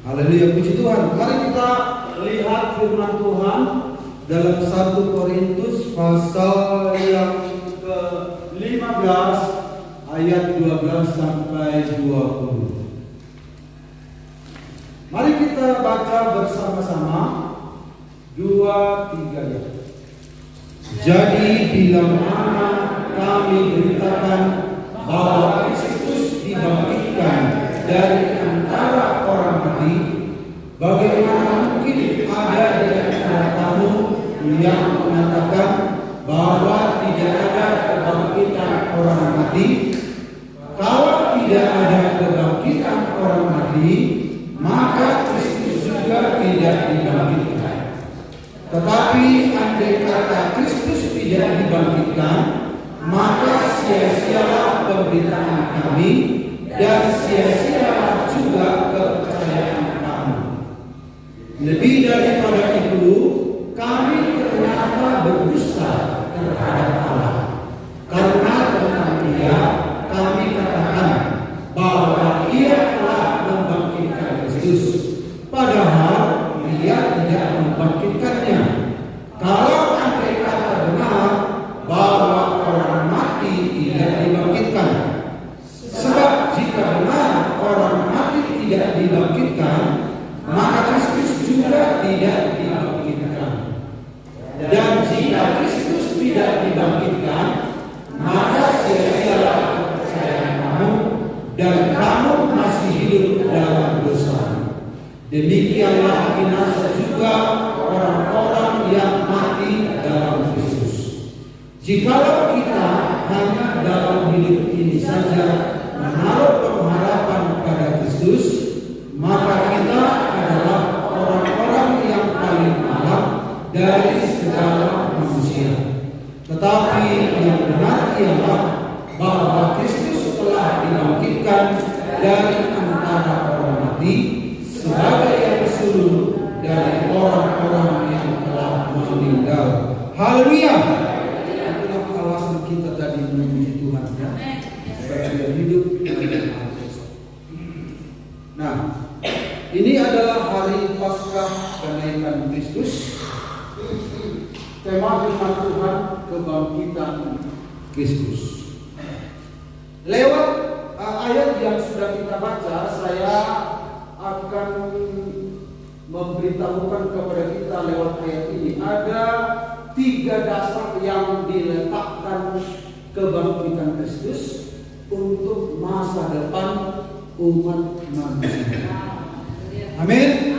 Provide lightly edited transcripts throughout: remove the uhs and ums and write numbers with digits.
Haleluya, puji Tuhan. Mari kita lihat firman Tuhan dalam 1 Korintus pasal yang ke-15 ayat 12 sampai 20. Mari kita baca bersama-sama 2-3 ya. Jadi bila mana kami beritakan bahwa Kristus dibangkitkan dari antara orang mati, bagaimana mungkin ada di antara kamu yang mengatakan bahwa tidak ada kebangkitan orang mati? Kalau tidak ada kebangkitan orang mati, maka Kristus juga tidak dibangkitkan. Tetapi andai kata Kristus tidak dibangkitkan, maka sia-sialah pemberitaan kami dan sia-sialah juga kepercayaan kami. Lebih daripada itu, kami ternyata berdusta terhadap Allah. Karena tentang Dia kami katakan bahwa Ia telah membangkitkan Kristus, padahal Dia tidak membangkitkannya. Kalau andai kata benar bahwa orang mati tidak dibangkitkan, sebab jika benar orang mati tidak dibangkitkan, maka Kristus juga tidak dibangkitkan. Dan jika Kristus tidak dibangkitkan, maka sia-sialah kepercayaan kamu dan kamu masih hidup dalam dosa. Demikianlah binasa juga orang-orang yang mati dalam Kristus. Jikalau kita hanya dalam hidup ini saja menaruh pengharapan pada Kristus, maka kita adalah orang-orang yang paling malang dari segala manusia. Tetapi yang benar ialah bahwa Kristus telah dibangkitkan dari antara orang mati sebagai yang disuruh dari orang-orang yang telah meninggal. Haleluya. Itulah alasan kita tadi memuji Tuhan ya, supaya dia hidup dalam dosa. Nah, ini adalah hari Paskah kenaikan Kristus. Tema firman Tuhan, kebangkitan Kristus. Lewat ayat yang sudah kita baca, saya akan memberitahukan kepada kita lewat ayat ini ada 3 dasar yang diletakkan kebangkitan Kristus untuk masa depan umat manusia. Amin.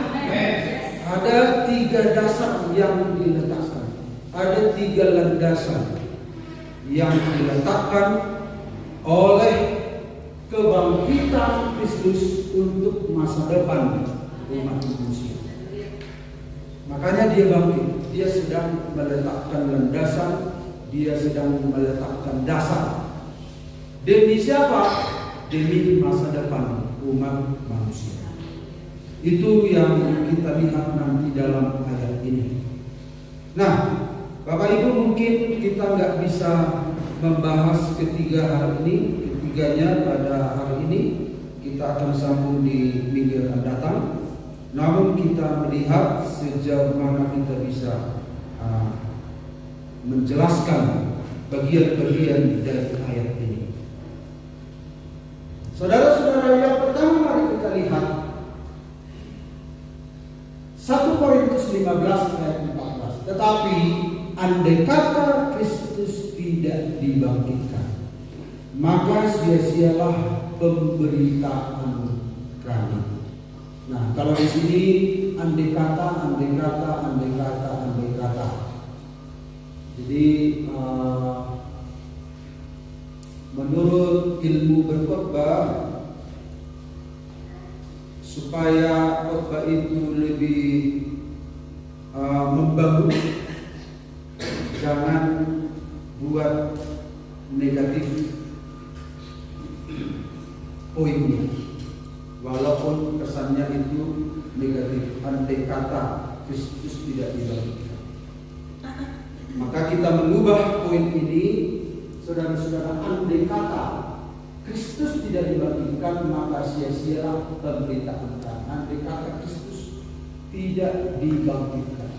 Ada 3 dasar yang diletakkan. Ada 3 landasan yang diletakkan oleh kebangkitan Kristus untuk masa depan umat manusia. Makanya dia bangkit. Dia sedang meletakkan landasan, dia sedang meletakkan dasar. Demi siapa? Demi masa depan umat manusia. Itu yang kita lihat nanti dalam ayat ini. Nah, Bapak Ibu, mungkin kita nggak bisa membahas ketiga hari ini, ketiganya pada hari ini. Kita akan sambung di minggu yang akan datang. Namun kita melihat sejauh mana kita bisa menjelaskan bagian-bagian dari ayat ini. Saudara-saudara, yang pertama mari kita lihat 1 Korintus 15 ayat 14. Tetapi andai kata Kristus tidak dibangkitkan, maka sia-sialah pemberitaan kami. Nah, kalau di sini andai kata. Jadi menurut ilmu berkhotbah, supaya khotbah itu lebih membangun, jangan buat negatif poinnya, walaupun kesannya itu negatif. Andai kata Kristus tidak dibangkitkan, maka kita mengubah poin ini, saudara-saudara. Andai kata Kristus tidak dibangkitkan, maka sia-sia pemberitaan andai kata Kristus tidak dibangkitkan.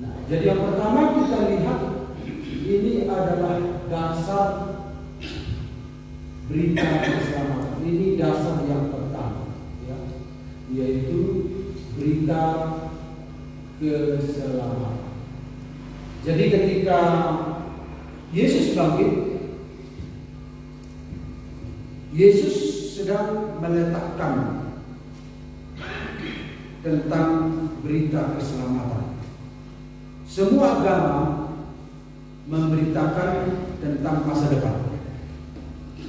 Nah, jadi yang pertama kita lihat ini adalah dasar berita keselamatan. Ini dasar yang pertama, ya, yaitu berita keselamatan. Jadi ketika Yesus bangkit, Yesus sedang meletakkan tentang berita keselamatan. Semua agama memberitakan tentang masa depan.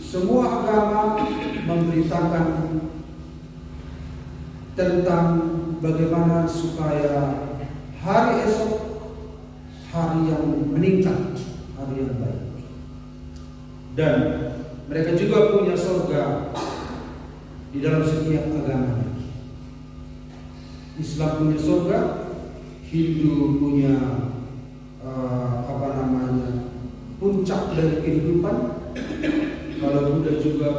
Semua agama memberitakan tentang bagaimana supaya hari esok hari yang meningkat, hari yang baik. Dan mereka juga punya surga di dalam setiap agama. Islam punya surga, Hindu punya puncak dari kehidupan. Kalau Buddha juga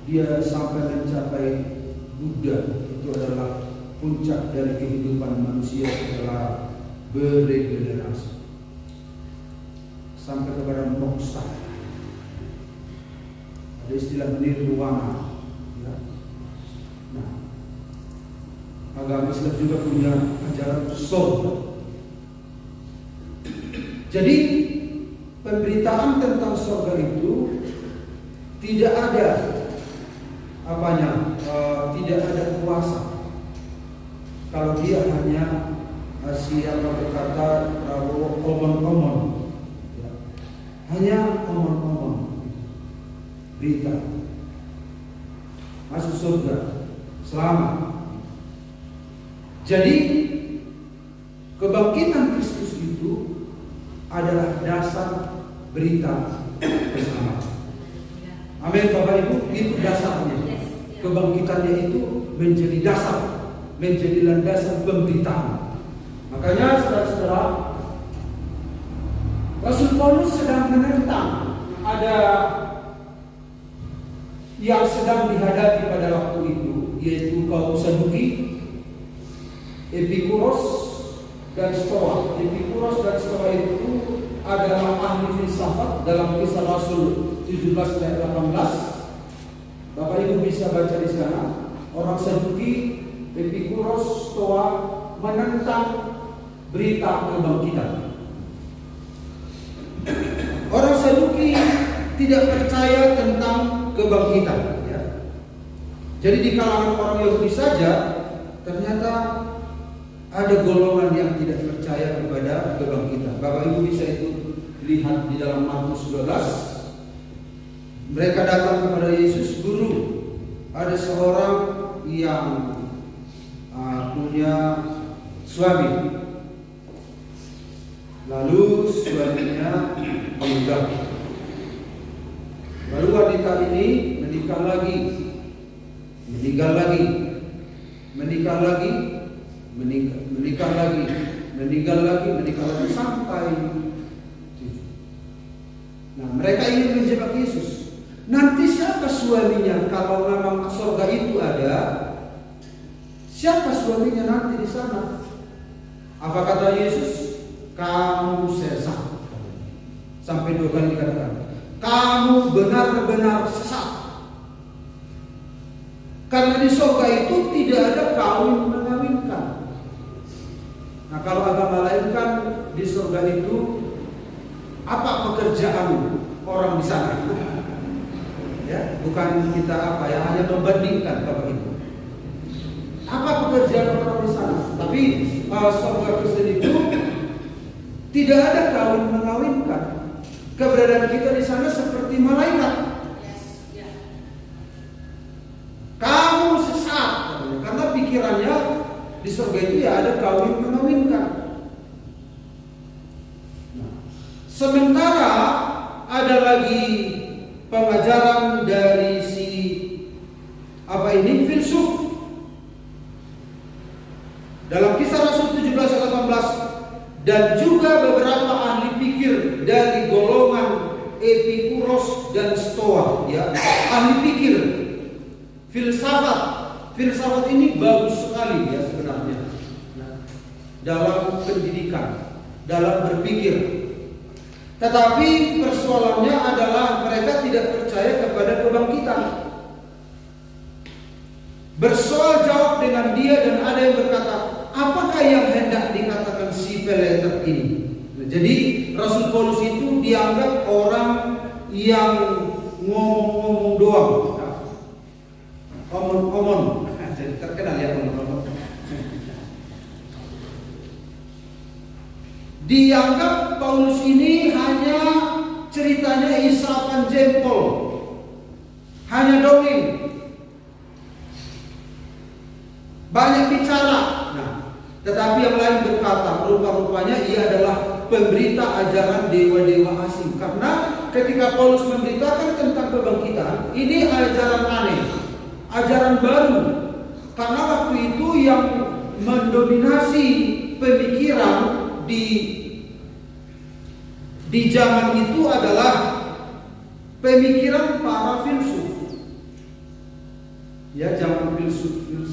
dia sampai mencapai Buddha, itu adalah puncak dari kehidupan manusia setelah beregenerasi sampai kepada moksa. Ada istilah nirwana, ya. Nah, agama Islam juga punya ajaran surga. Jadi pemberitaan tentang surga itu tidak ada tidak ada kuasa kalau dia hanya siapa berkata omong-omong, ya. Hanya omong-omong berita masuk surga selamat. Jadi kebangkitan Kristus itu adalah dasar berita keselamatan. Amin, Bapak Ibu, itu dasarnya. Kebangkitannya itu menjadi dasar, menjadi landasan pemberitaan. Makanya saudara-saudara, Rasul Paulus sedang menentang ada yang sedang dihadapi pada waktu itu, yaitu kaum Saduki, Epikuros dan Stoa. Epikuros dan Stoa itu adalah ahli filsafat dalam Kisah Rasul 17 ayat 18. Bapak Ibu bisa baca di sana. Orang Saduki, Epikuros, Stoa menentang berita kebangkitan. Orang Saduki tidak percaya tentang kebangkitan, ya. Jadi di kalangan orang Yahudi saja ternyata ada golongan yang tidak percaya kepada kebangkitan. Bapak Ibu bisa itu lihat di dalam Markus 12. Mereka datang kepada Yesus, "Guru, ada seorang yang punya suami, lalu suaminya meninggal. Lalu wanita ini menikah lagi, meninggal lagi, menikah lagi, menikah lagi, meninggal lagi, menikah lagi sampai 7. Nah, mereka ingin menjebak Yesus. Nanti siapa suaminya kalau memang surga itu ada? Siapa suaminya nanti di sana? Apa kata Yesus? Kamu sesat. Sampai 2 kali dikatakan, kamu benar-benar sesat. Karena di surga itu tidak ada kawin mengawinkan. Nah, kalau agama lain kan di surga itu apa pekerjaan orang di sana? Ya, bukan kita hanya membandingkan, Bapak Ibu. Apa pekerjaan orang di sana? Tapi surga Kristen itu tidak ada kawin mengawinkan. Keberadaan kita di sana seperti malaikat. Kamu sesat, karena pikirannya di surga itu ya ada kawin mengawinkan. Nah, sementara ada lagi pengajaran dari filsuf. Dalam Kisah Rasul 17 ayat 18, dan juga beberapa ahli pikir dari golongan Epikuros dan Stoa, ya. ahli pikir, filsafat. Filsafat ini bagus sekali ya sebenarnya dalam pendidikan, dalam berpikir. Tetapi persoalannya adalah mereka tidak percaya kepada kebangkitan. Bersoal jawab dengan dia dan ada yang berkata, apakah yang hendak dikatakan si peleter ini? Jadi Rasul Paulus itu dianggap orang yang ngomong-ngomong doang, omong-omong. Jadi terkenal ya omong-omong. Dianggap Paulus ini hanya ceritanya isapan jempol, hanya dongeng, banyak bicara. Nah, tetapi yang lain berkata, rupa-rupanya ia adalah pemberita ajaran dewa-dewa asing. Karena ketika Paulus memberitakan tentang kebangkitan, ini ajaran aneh, ajaran baru. Karena waktu itu yang mendominasi pemikiran di zaman itu adalah pemikiran para filsuf. Ya, zaman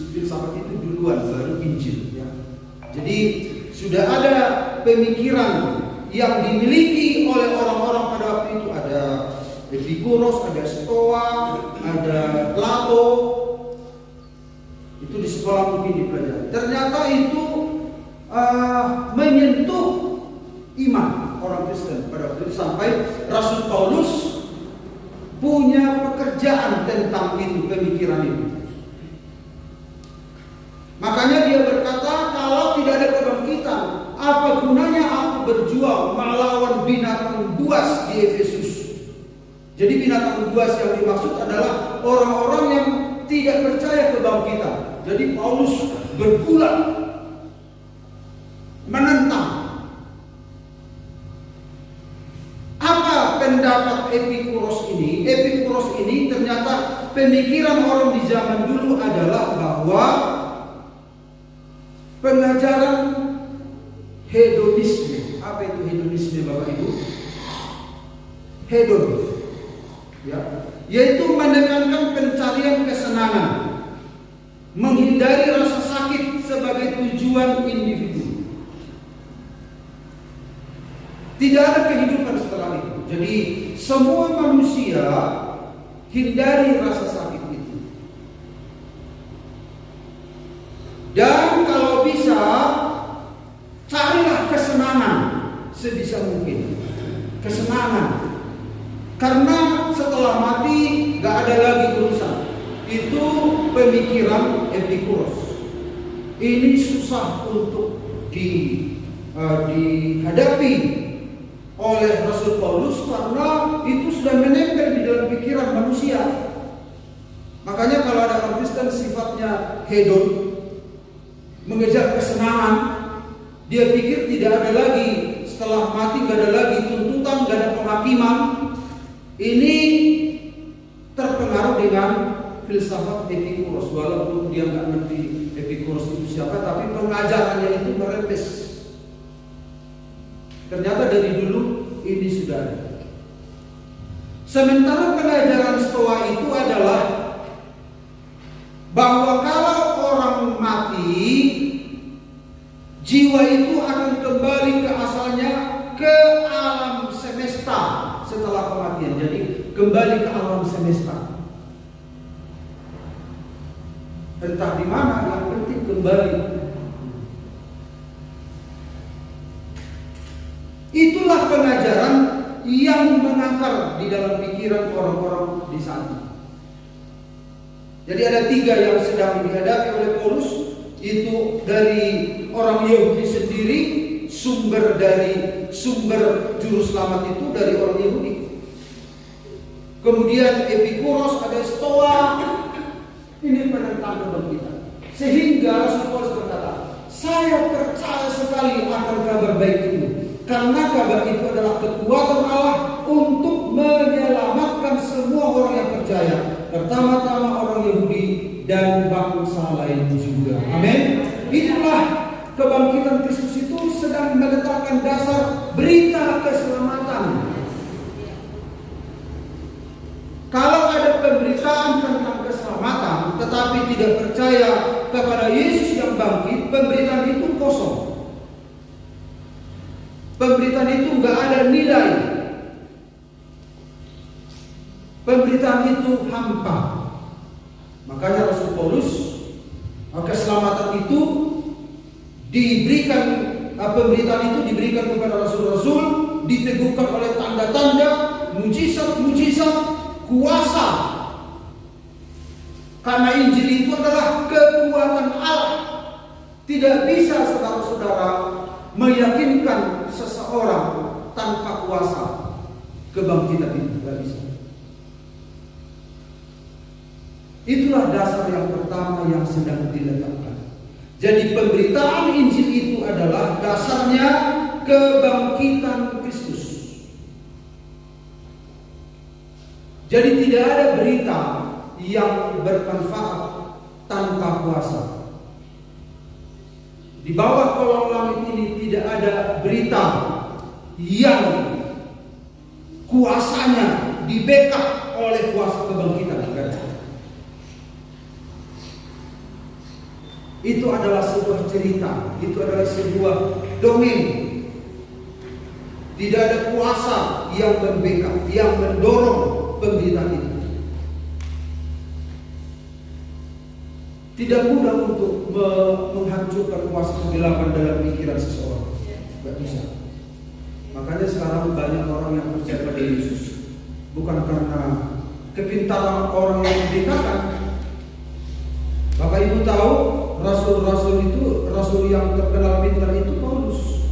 filsafat itu duluan baru Injil ya. Jadi sudah ada pemikiran yang dimiliki oleh orang-orang pada waktu itu. Ada Epikuros, ada Stoa, ada Plato. Itu di sekolah mungkin dipelajari. Ternyata itu menyentuh iman orang Kristen pada waktu itu, sampai Rasul Paulus punya pekerjaan tentang itu, pemikiran itu. Makanya dia berkata, kalau tidak ada kebangkitan, apa gunanya aku berjuang melawan binatang buas di Efesus? Jadi binatang buas yang dimaksud adalah orang-orang yang tidak percaya kebangkitan. Jadi Paulus bergulat menentang. Apa pendapat Epikuros ini? Epikuros ini ternyata pemikiran orang di zaman dulu adalah bahwa pengajaran hedonisme. Apa itu hedonisme, Bapak Ibu? Hedon, ya, yaitu menekankan pencarian kesenangan, menghindari rasa sakit sebagai tujuan individu. Tidak ada kehidupan setelah itu. Jadi semua manusia hindari rasa sakit itu. Dan kalau bisa, carilah kesenangan sebisa mungkin. Kesenangan. Karena setelah mati gak ada lagi urusan. Itu pemikiran Epikuros. Ini susah untuk dihadapi oleh Rasul Paulus karena itu sudah menempel di dalam pikiran manusia. Makanya kalau ada orang Kristen sifatnya hedon, mengejar kesenangan, dia pikir tidak ada lagi setelah mati, gak ada lagi tuntutan, gak ada penghakiman. Ini terpengaruh dengan filsafat Epikuros, walaupun dia nggak ngerti Epikuros itu siapa, tapi pengajarannya itu merembes. Ternyata dari dulu ini sudah ada. Sementara pengajaran Stoa itu adalah bahwa kalau orang mati, jiwa itu akan kembali ke asalnya, ke alam semesta setelah kematian. Jadi kembali ke alam semesta. Entah di mana, yang penting kembali. Itulah pengajaran yang mengakar di dalam pikiran orang-orang di sana. Jadi ada tiga yang sedang dihadapi oleh Paulus. Itu dari orang Yahudi sendiri, sumber juru selamat itu dari orang Yahudi. Kemudian Epikuros, ada Stoa. Ini penentang kebangkitan. Sehingga Rasul Paulus berkata, saya percaya sekali akan kabar baik itu. Karena kabar itu adalah kekuatan Allah untuk menyelamatkan semua orang yang percaya, pertama-tama orang Yahudi dan bangsa lain juga. Amin. Itulah kebangkitan Kristus itu sedang meletakkan dasar berita keselamatan. Kalau ada pemberitaan tetapi tidak percaya kepada Yesus yang bangkit, pemberitaan itu kosong. Pemberitaan itu nggak ada nilai. Pemberitaan itu hampa. Makanya Rasul Paulus, keselamatan itu diberikan, pemberitaan itu diberikan kepada rasul-rasul, diteguhkan oleh tanda-tanda, mujizat-mujizat, kuasa. Karena Injil itu adalah kekuatan Allah. Tidak bisa saudara-saudara meyakinkan seseorang tanpa kuasa kebangkitan itu, tidak bisa. Itulah dasar yang pertama yang sedang diletakkan. Jadi pemberitaan Injil itu adalah dasarnya kebangkitan Kristus. Jadi tidak ada berita yang bermanfaat tanpa kuasa. Di bawah kolong langit ini tidak ada berita yang kuasanya di-backup oleh kuasa kebangkitan. Itu adalah sebuah cerita, itu adalah sebuah dongeng. Tidak ada kuasa yang membackup, yang mendorong pemberitaan itu. Tidak mudah untuk menghancurkan kuasa kegelapan dalam pikiran seseorang. Tidak bisa. Makanya sekarang banyak orang yang percaya pada Yesus bukan karena kepintaran orang yang memberitakan. Bapak Ibu tahu, rasul-rasul itu, rasul yang terkenal pintar itu Paulus.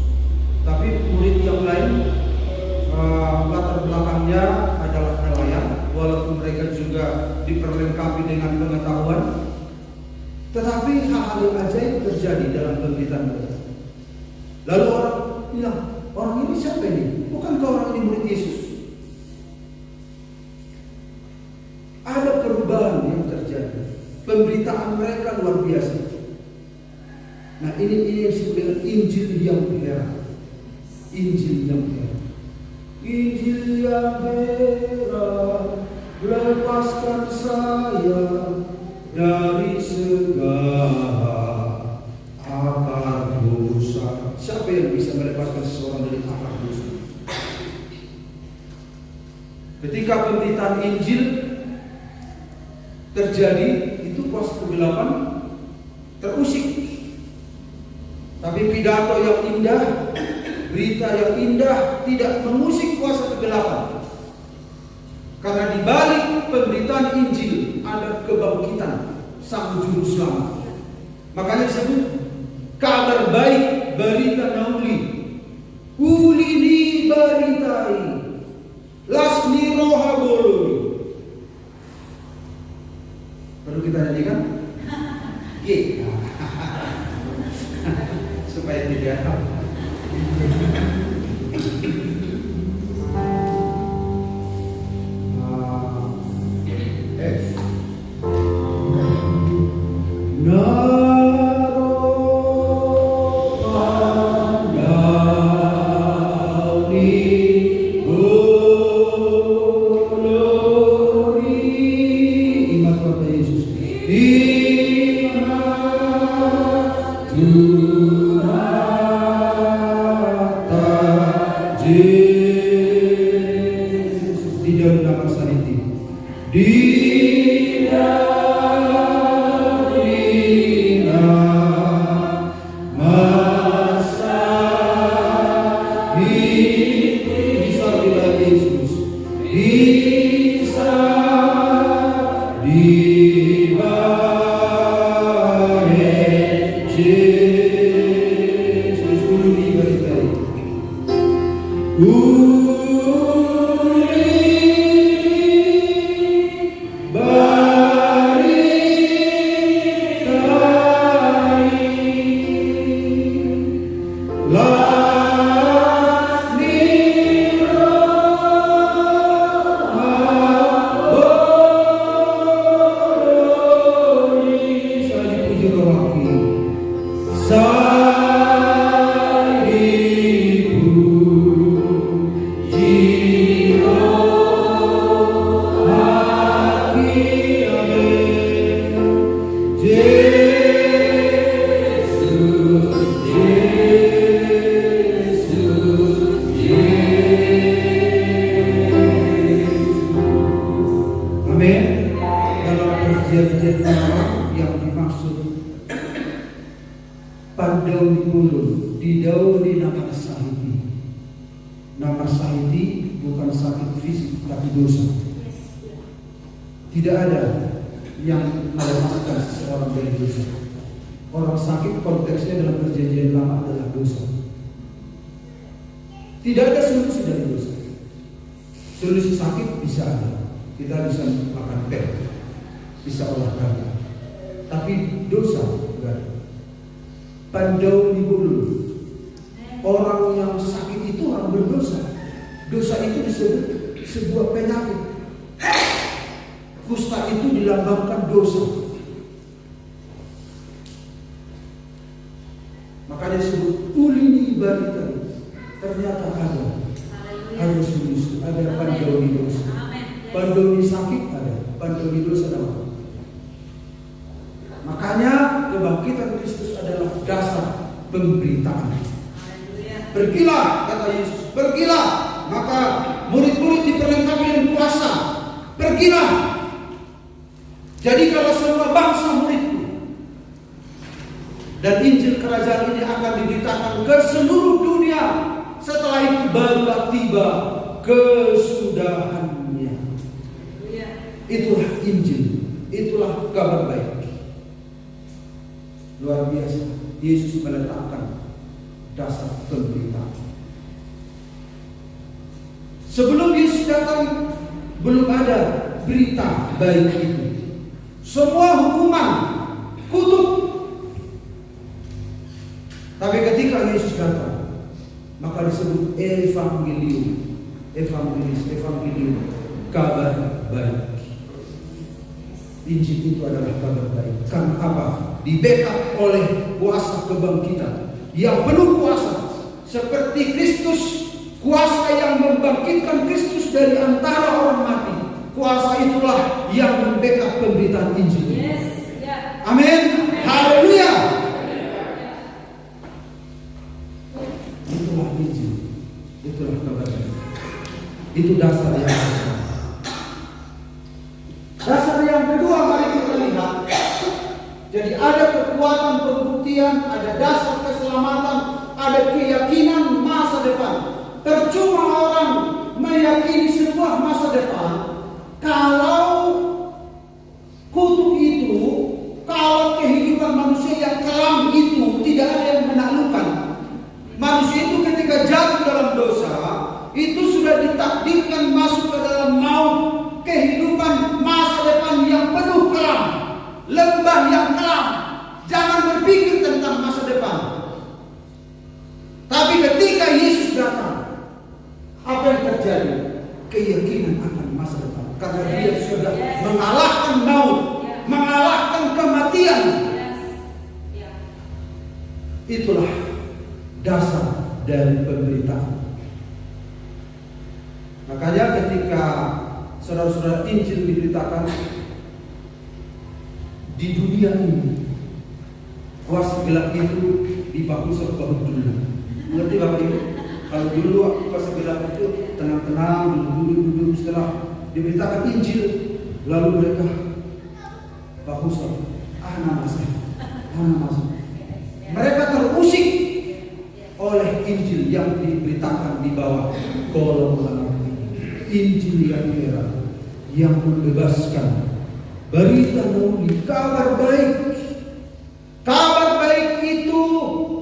Tapi murid yang lain latar belakangnya adalah nelayan, walaupun mereka juga diperlengkapi dengan pengetahuan. Tetapi hal-hal yang ajaib terjadi dalam pemberitaan mereka. Lalu orang bilang, orang ini siapa ini? Bukankah orang ini murid Yesus? Ada perubahan yang terjadi. Pemberitaan mereka luar biasa. Nah ini yang disebut dengan Injil yang heran. Injil yang heran. Injil yang heran, lepaskan saya dari segala akar dosa. Siapa yang bisa melepaskan seseorang dari akar dosa? Ketika pemberitaan Injil terjadi, itu kuasa kegelapan terusik. Tapi pidato yang indah, berita yang indah tidak mengusik kuasa kegelapan. Karena di balik pemberitaan Injil ada kebangkitan Sang Juru Selamat. Makanya disebut kabar baik, berita nauli. Ulini baritai, lasni roha boloni. Perlu kita nyanyikan? G. Supaya tidak F. Pandauni ulun didauni nama sahiti. Nama sahiti bukan sakit fisik tapi dosa. Tidak ada yang melepaskan seseorang dari dosa. Orang sakit konteksnya dalam perjanjian lama adalah dosa. Tidak ada solusi dari dosa. Solusi sakit bisa ada. Kita bisa makan teh, bisa olahraga. Tapi dosa enggak. Pandauni ulun. Orang yang sakit itu orang berdosa. Dosa itu disebut sebuah penyakit. Kusta itu dilambangkan dosa. Makanya disebut ulini balita. Ternyata ada solusi, ada pandauni dosa. Pandauni sakit ada, pandauni dosa ada. Makanya kebangkitan Kristus adalah dasar pemberitaan. Pergilah, kata Yesus, pergilah. Maka murid-murid diperlengkapi dengan kuasa. Pergilah. Jadi kalau semua bangsa muridku. Dan Injil kerajaan ini akan diberitakan ke seluruh dunia. Setelah itu barulah tiba kesudahannya. Itulah Injil. Itulah kabar baik. Luar biasa. Yesus meletakkan dasar pemberitaan. Sebelum Yesus datang, belum ada berita baik itu. Semua hukuman, kutuk. Tapi ketika Yesus datang, maka disebut evangelium, evangelium, kabar baik. Injil itu adalah kabar baik. Karena apa? Di-backup oleh kuasa kebangkitan yang penuh kuasa, seperti Kristus, kuasa yang membangkitkan Kristus dari antara orang mati. Kuasa itulah yang membackup pemberitaan Injil. Amin. Haleluya. Itulah Injil. Itulah kabar baik. Itu dasar yang pertama. Dasar yang kedua, mari kita lihat. Jadi ada kekuatan pembuktian, ada dasar keselamatan, ada keyakinan masa depan. Percuma orang meyakini sebuah masa depan kalau kutuk itu, kalau kehidupan manusia yang kelam itu tidak ada yang menaklukkan. Manusia itu ketika jatuh dalam dosa, itu sudah ditakdirkan masuk ke dalam maut, kehidupan masa depan yang penuh kelam, lembah yang kelam. Jangan berpikir tentang masa depan. Tapi ketika Yesus datang, apa yang terjadi? Keyakinan akan masa depan. Karena dia sudah mengalahkan maut, mengalahkan kematian. Itulah dasar dari pemberitaan. Makanya ketika saudara-saudara Injil diberitakan di dunia ini, kuasa gelap itu dibahu sebahu dulu. Mengerti Bapak Ibu? Kalau dulu kuasa gelap itu tenang-tenang, duduk-duduk, setelah diberitakan Injil, lalu mereka bahu sebahu. Nama saya. Mereka terusik oleh Injil yang diberitakan di bawah kolom langit. Injil yang merah yang membebaskan, berita naudi, kabar baik. Kabar baik itu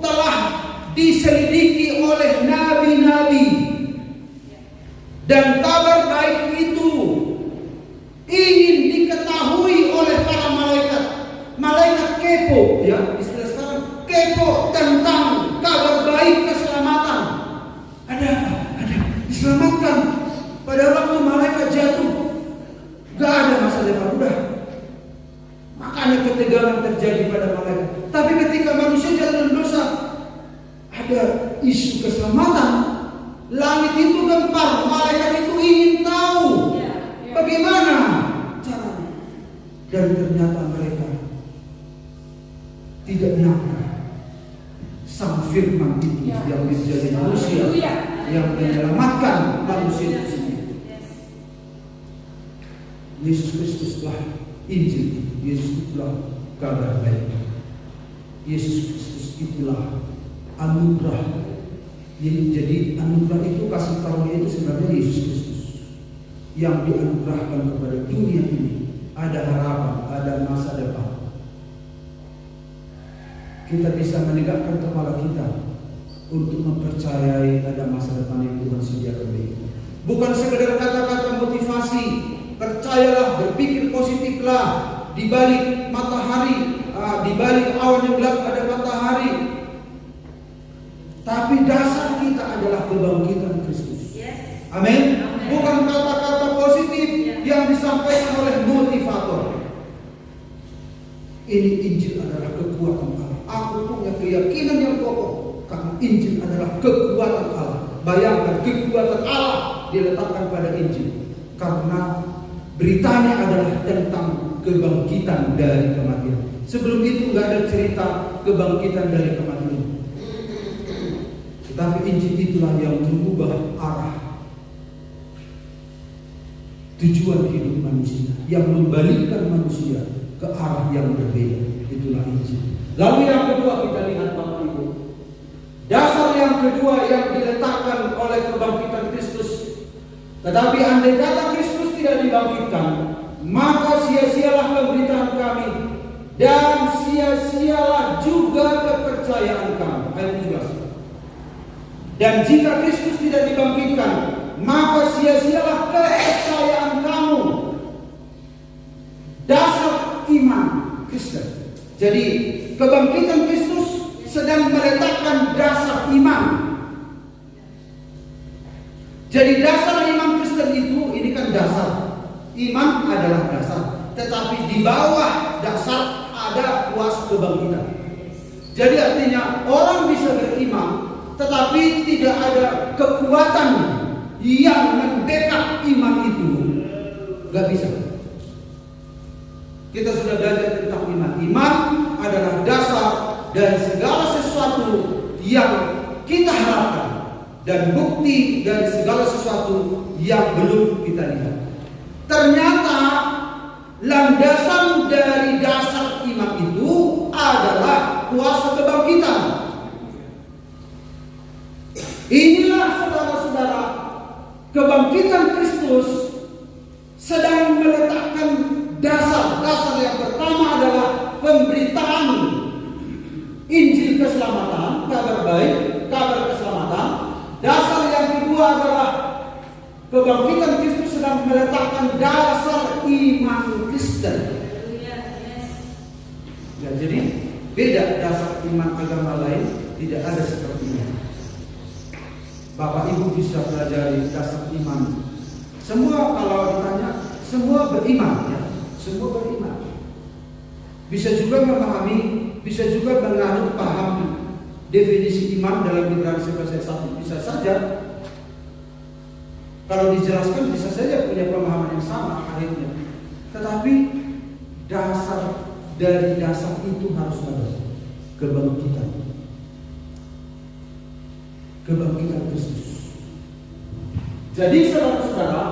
telah diselidiki oleh nabi-nabi, dan kabar baik itu ingin diketahui oleh para malaikat. Malaikat kepo, ya istilah sekarang, kepo tentang kabar baik keselamatan. Ada diselamatkan. Pada waktu malaikat jatuh, gak ada masa depan, udah. Makanya ketegangan terjadi pada malaikat. Tapi ketika manusia jatuh dalam dosa, ada isu keselamatan. Langit itu gempar, malaikat itu ingin tahu bagaimana caranya. Dan ternyata mereka tidak nyangka sang firman itu yang menjadi manusia, yang menyelamatkan manusia itu sendiri. Yesus Kristuslah Injil, Yesus itulah kabar baik. Yesus Kristus itulah anugerah. Jadi anugerah itu, kasih karunia itu sebenarnya Yesus Kristus yang dianugerahkan kepada dunia ini. Ada harapan, ada masa depan. Kita bisa menegakkan kepala kita untuk mempercayai ada masa depan yang Tuhan sediakan bagi kita. Bukan sekedar kata-kata motivasi. Percayalah, berpikir positiflah. Di balik matahari, di balik awan yang gelap ada matahari. Tapi dasar kita adalah kebangkitan Kristus. Amin. Bukan kata-kata positif yang disampaikan oleh motivator. Ini Injil adalah kekuatan Allah. Aku punya keyakinan yang kokoh karena Injil adalah kekuatan Allah. Bayangkan, kekuatan Allah diletakkan pada Injil karena beritanya adalah tentang kebangkitan dari kematian. Sebelum itu nggak ada cerita kebangkitan dari kematian. Tetapi Injil itulah yang mengubah arah tujuan hidup manusia, yang membalikkan manusia ke arah yang berbeda. Itulah Injil. Lalu yang kedua kita lihat Bapak Ibu, dasar yang kedua yang diletakkan oleh kebangkitan Kristus. Tetapi andai kata Kristus tidak dibangkitkan, maka sia-sialah pemberitaan kami dan sia-sialah juga kepercayaan kami. Ayat 17. Dan jika Kristus tidak dibangkitkan, maka sia-sialah kepercayaan kamu. Dasar iman Kristen. Jadi kebangkitan Kristus sedang meletakkan dasar iman. Jadi dasar iman Kristen itu, ini kan dasar. Iman adalah dasar. Tetapi di bawah dasar ada kuasa kebangkitan. Jadi artinya orang bisa beriman, tetapi tidak ada kekuatan yang mendekat iman itu. Gak bisa. Kita sudah belajar tentang iman. Iman adalah dasar dari segala sesuatu yang kita harapkan dan bukti dari segala sesuatu yang belum kita lihat. Ternyata landasan dari dasar iman itu adalah kuasa kebangkitan. Inilah saudara-saudara, kebangkitan Kristus sedang meletakkan dasar. Dasar yang pertama adalah pemberitaan Injil keselamatan, kabar baik, kabar keselamatan. Dasar yang kedua adalah kebangkitan Kristus sedang meletakkan dasar iman Kristen. Ya, jadi beda dasar iman agama lain, tidak ada sepertinya. Bapak Ibu bisa pelajari dasar iman. Semua kalau ditanya, semua beriman ya. Semua beriman. Bisa juga memahami, bisa juga menganut paham definisi iman dalam Ibrani 11 ayat 1. Bisa saja. Kalau dijelaskan bisa saja punya pemahaman yang sama akhirnya. Tetapi dasar dari dasar itu harus ada kebangkitan. Kebangkitan Kristus. Jadi saudara-saudara,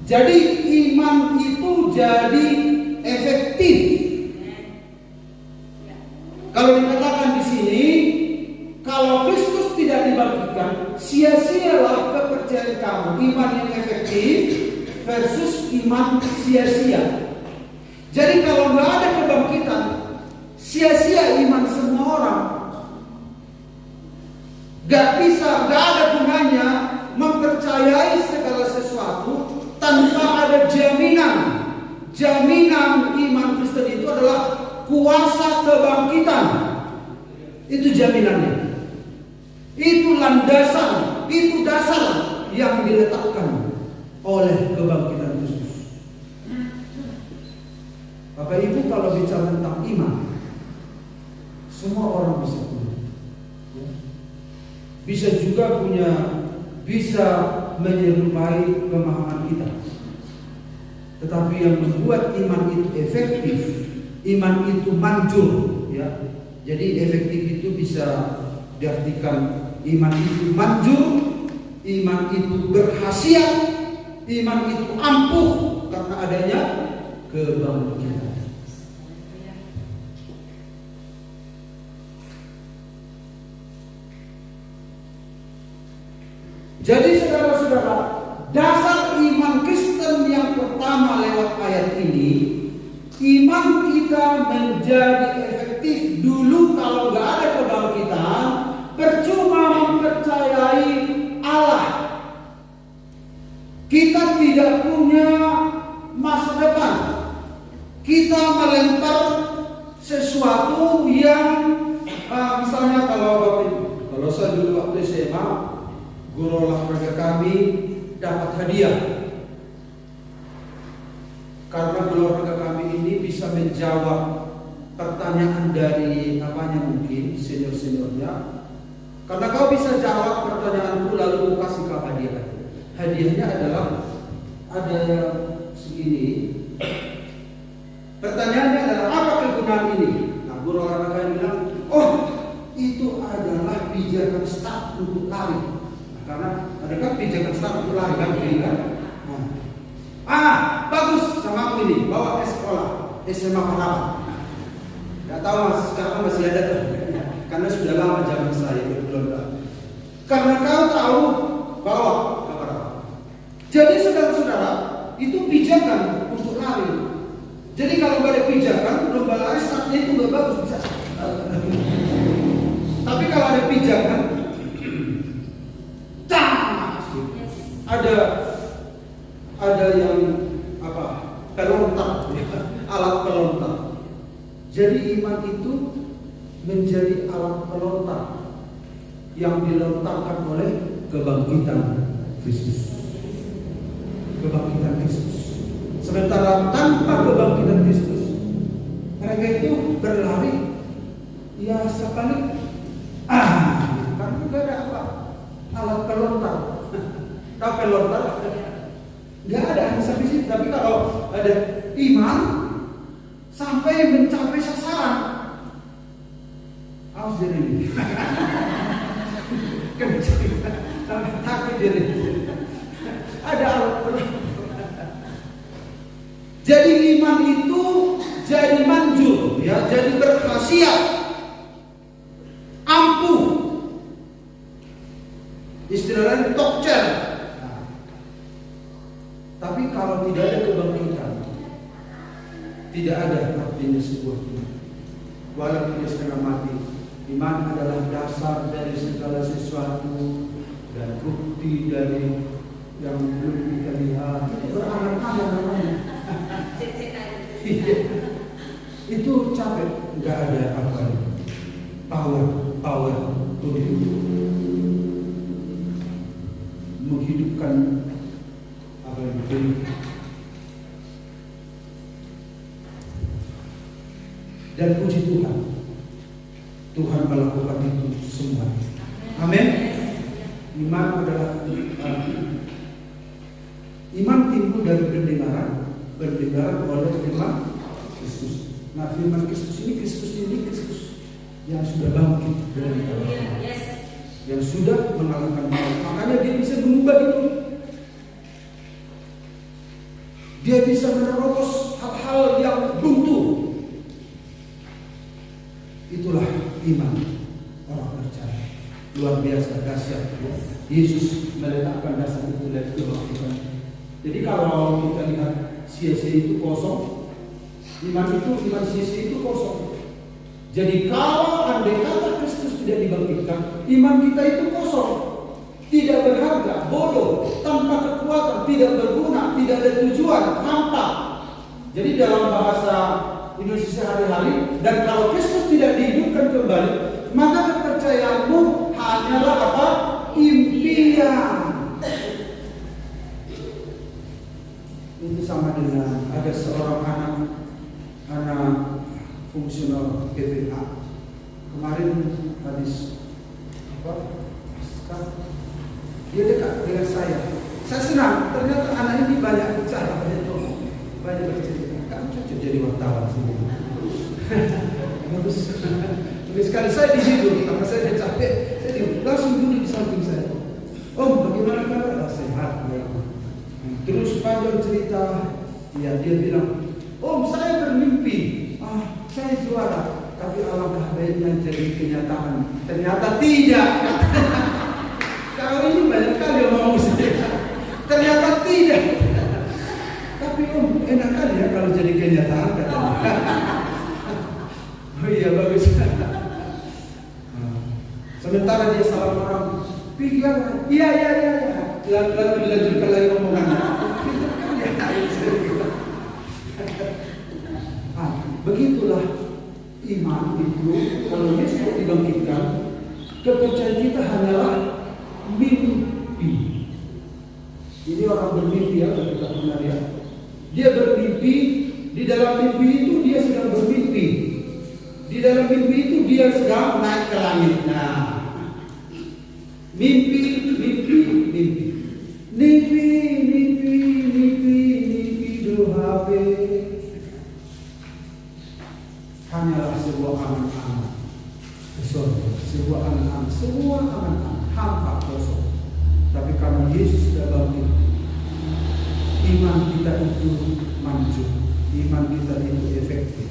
jadi iman itu jadi efektif. Kalau dikatakan di sini, kalau Kristus tidak dibangkitkan, sia-sialah kepercayaan kamu. Iman yang efektif versus iman sia-sia. Jadi kalau nggak ada kebangkitan, sia-sia iman semua orang. Gak bisa, gak ada gunanya mempercayai segala sesuatu tanpa ada jaminan. Jaminan iman Kristen itu adalah kuasa kebangkitan. Itu jaminannya. Itu landasan, itu dasar yang diletakkan oleh kebangkitan Kristus. Bapak Ibu kalau bicara tentang iman, semua orang bisa punya. Bisa juga bisa menyerupai pemahaman kita. Tetapi yang membuat iman itu efektif, iman itu manjur, ya. Jadi efektif itu bisa diartikan iman itu manjur, iman itu berkhasiat, iman itu ampuh karena adanya kebangkitan. Jadi saudara-saudara, dasar iman Kristen yang pertama lewat ayat ini, iman kita menjadi efektif. Dulu kalau nggak ada kebangkitan, percuma mempercayai Allah. Kita tidak punya masa depan. Kita melempar sesuatu yang misalnya kalau saya dulu waktu SMA, guru olahraga kami dapat hadiah karena guru olahraga kami ini bisa menjawab pertanyaan dari mungkin senior-seniornya. Karena kau bisa jawab pertanyaanku lalu kau kasih kau hadiah. Hadiahnya adalah ada segini. Pertanyaannya adalah apa kegunaan ini? Nah, guru olahraga bilang, oh itu adalah pijakan start untuk lari. Nah, karena ada kan pijakan start untuk lari kan? Bagus sama aku ini, bawa ke sekolah SMA Parapat. Gak tahu mas, sekarang masih ada tuh. Karena sudah lama zaman saya belum. Karena kau tahu bawa ke Parapat. Jadi saudara-saudara, itu pijakan untuk lari. Jadi kalau nggak ada pijakan, lomba lari startnya itu nggak bagus bisa. Tapi kalau ada pijakan, ada yang pelontar, alat pelontar. Jadi iman itu menjadi alat pelontar yang dilontarkan oleh kebangkitan Kristus. Kebangkitan Kristus. Sementara tanpa kebangkitan Kristus, mereka itu berlari, ya sekali, karena nggak ada alat pelontar. Tahu pelontar? Nggak ada sampai situ. Tapi kalau ada iman sampai mencapai sasaran, awas jadi ini. Takut jadi. Ada alat pelontar. Jadi iman itu jadi manjur, ya, jadi berkhasiat, ampuh, istilahnya tokcer. Tapi kalau tidak ada kebangkitan, tidak ada artinya sebuah iman. Walaupun dia setengah mati, iman adalah dasar dari segala sesuatu dan bukti dari yang belum kita lihat. Berangan-angan namanya. Itu capek, nggak ada power untuk menghidupkan apa yang hidup. Dan puji Tuhan melakukan itu semua. Amin. Iman adalah iman timbul dari pendengaran oleh firman Kristus. Nah, firman Kristus ini Kristus yang sudah bangkit dari kematian, yang sudah mengalahkan maut. Makanya dia bisa mengubah itu. Dia bisa menerobos hal-hal yang buntu. Itulah iman orang percaya. Luar biasa dahsyat. Yesus meletakkan dasar itu dari kebangkitan. Jadi kalau kita lihat sia-sia itu kosong, iman sia-sia itu kosong. Jadi kalau andai kata Kristus tidak dibangkitkan, iman kita itu kosong, tidak berharga, bodoh, tanpa kekuatan, tidak berguna, tidak ada tujuan, hampa. Jadi dalam bahasa Indonesia sehari-hari, dan kalau Kristus tidak dihidupkan kembali, maka kepercayaanmu hanyalah apa? Impian. Itu sama dengan ada seorang anak fungsional PPA. Kemarin habis dia dekat dengan saya. Saya senang, ternyata anak ini banyak bicara, banyak bercerita. Kamu cocok jadi wartawan sini. Bagus. Tapi sekali saya di situ, karena saya capek, saya langsung duduk di samping saya. Om, bagaimana kabar? Sehat. Terus panjang cerita, ya dia bilang, Om saya bermimpi, saya juara, tapi alangkah baiknya jadi kenyataan. Ternyata tidak. Kalau ini banyak kali harus jadi kenyataan katanya. Oh iya bagus. Sementara dia salah orang, pikir, iya. Lalu dilanjutkan lagi omongannya. Begitulah iman itu. Kalau Yesus dibangkitkan, kepercayaan kita hanyalah mimpi. Ini orang bermimpi ya, kita pernah lihat. Dia bermimpi, di dalam mimpi itu dia sedang bermimpi. Di dalam mimpi itu dia sedang naik ke langit. Nah, mimpi dohabe hanyalah sebuah angan-angan sebuah angan-angan, semua angan-angan hampa kosong. Tapi karena Yesus sudah bangkit, iman kita itu manjur, iman kita itu efektif,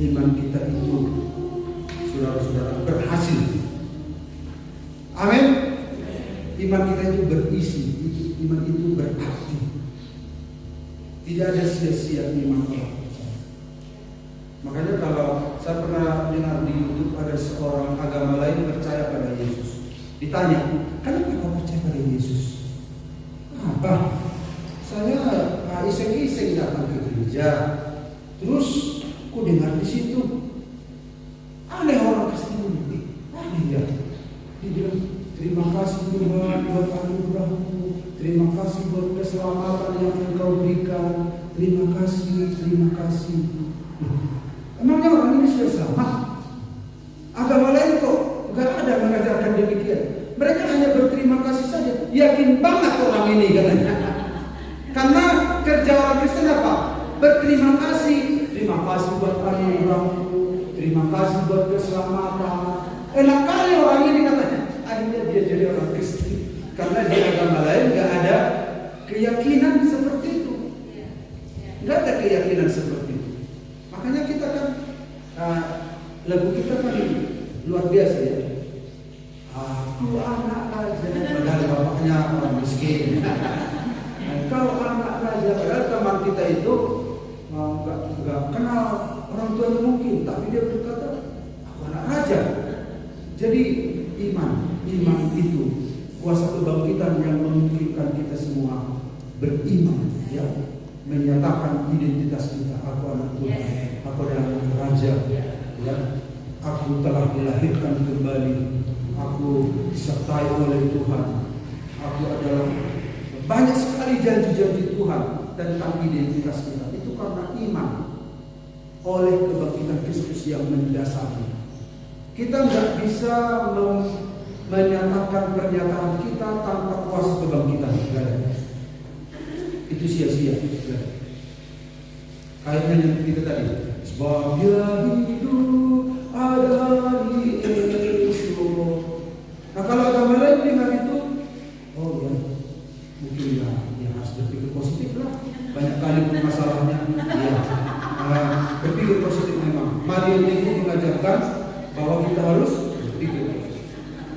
iman kita itu saudara-saudara berhasil. Amin. Iman kita itu berisi, iman itu berarti. Tidak ada sia-sia iman orang. Makanya kalau saya pernah dengar di YouTube ada seorang agama lain percaya pada Yesus. Ditanya, kenapa kau percaya pada Yesus? Apa? Saya iseng-iseng datang ke gereja. Terus ku dengar di situ. Aneh orang kesini. Aneh ya. Dia bilang, terima kasih Tuhan buat anugerah-Mu. Terima kasih buat keselamatan yang Engkau berikan. Terima kasih. Emangnya orang ini sudah selamat? Agama lain kok nggak ada mengajarkan demikian. Mereka hanya berterima kasih saja. Yakin banget orang ini katanya. Karena kerja orang Kristen apa? Berterima kasih. Terima kasih buat anugerah-Mu. Terima kasih buat keselamatan. Enak kali orang ini katanya. Akhirnya dia jadi orang Kristen. Karena di agama lain nggak ada keyakinan seperti itu. Nggak ada keyakinan seperti itu. Makanya kita kan lagu kita kan luar biasa ya. Aku anak raja, padahal bapaknya orang miskin. Kau anak raja, padahal teman kita itu nggak kenal orang tuanya mungkin, tapi dia berkata aku anak raja. Jadi iman itu kuasa kebangkitan yang memungkinkan kita semua beriman, ya, menyatakan identitas kita. Aku anak Tuhan, aku adalah anak raja, ya. Aku telah dilahirkan kembali, aku disertai oleh Tuhan. Aku adalah banyak sekali janji-janji Tuhan tentang identitas kita. Itu karena iman oleh kebangkitan Kristus yang mendasari. Kita nggak bisa menyatakan pernyataan kita tanpa kuasa kebangkitan. Itu sia-sia. Kayaknya yang kita tadi, sebab dia hidup ada di Yesus. Nah kalau agama lain dengar itu, oh ya, mungkin ya harus berpikir positif lah. Banyak kali masalahnya, ya. Berpikir positif memang. Maria ini mengajarkan bahwa kita harus berpikir positif.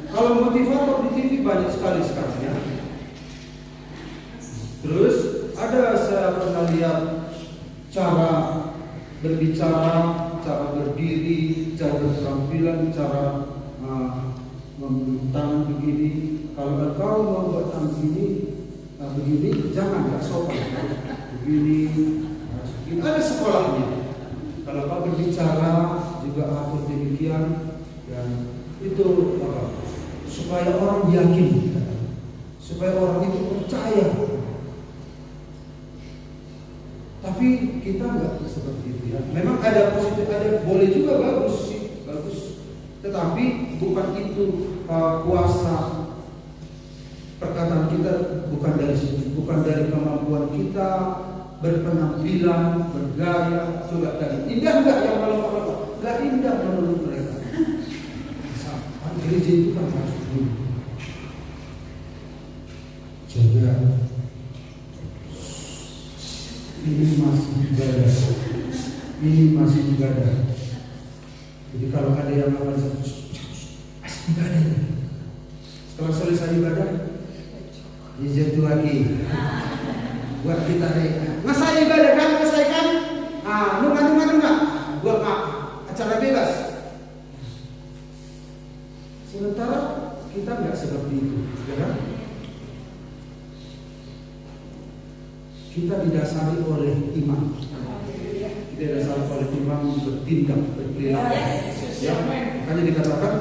Kalau motivator di TV banyak sekali sekarang ya. Terus ada saya pernah lihat cara berbicara, cara berdiri, cara berpenampilan, cara tangan begini. Kalau engkau membuat tangan begini, jangan nggak sopan. Begini, ada sekolahnya. Kalau kau berbicara juga atur demikian, dan itu supaya orang yakin, supaya orang itu percaya. Tapi kita nggak seperti itu ya. Memang ada positif, ada boleh juga bagus sih, bagus. Tetapi bukan itu kuasa perkataan kita, bukan dari situ, bukan dari kemampuan kita berpenampilan, bergaya. Coba tadi indah nggak yang kalau nggak indah menurut mereka. Gereja itu kan harus dulu jaga. Ini masih ibadah. Jadi kalau ada yang akan ibadah, setelah selesai ibadah, dijatuh lagi buat kita reka. Masa ibadah kan selesai kan? Sementara kita nggak seperti itu, ya kan? Kita didasari oleh iman. Kita didasari oleh iman bertindak, berperilaku. Ya, makanya dikatakan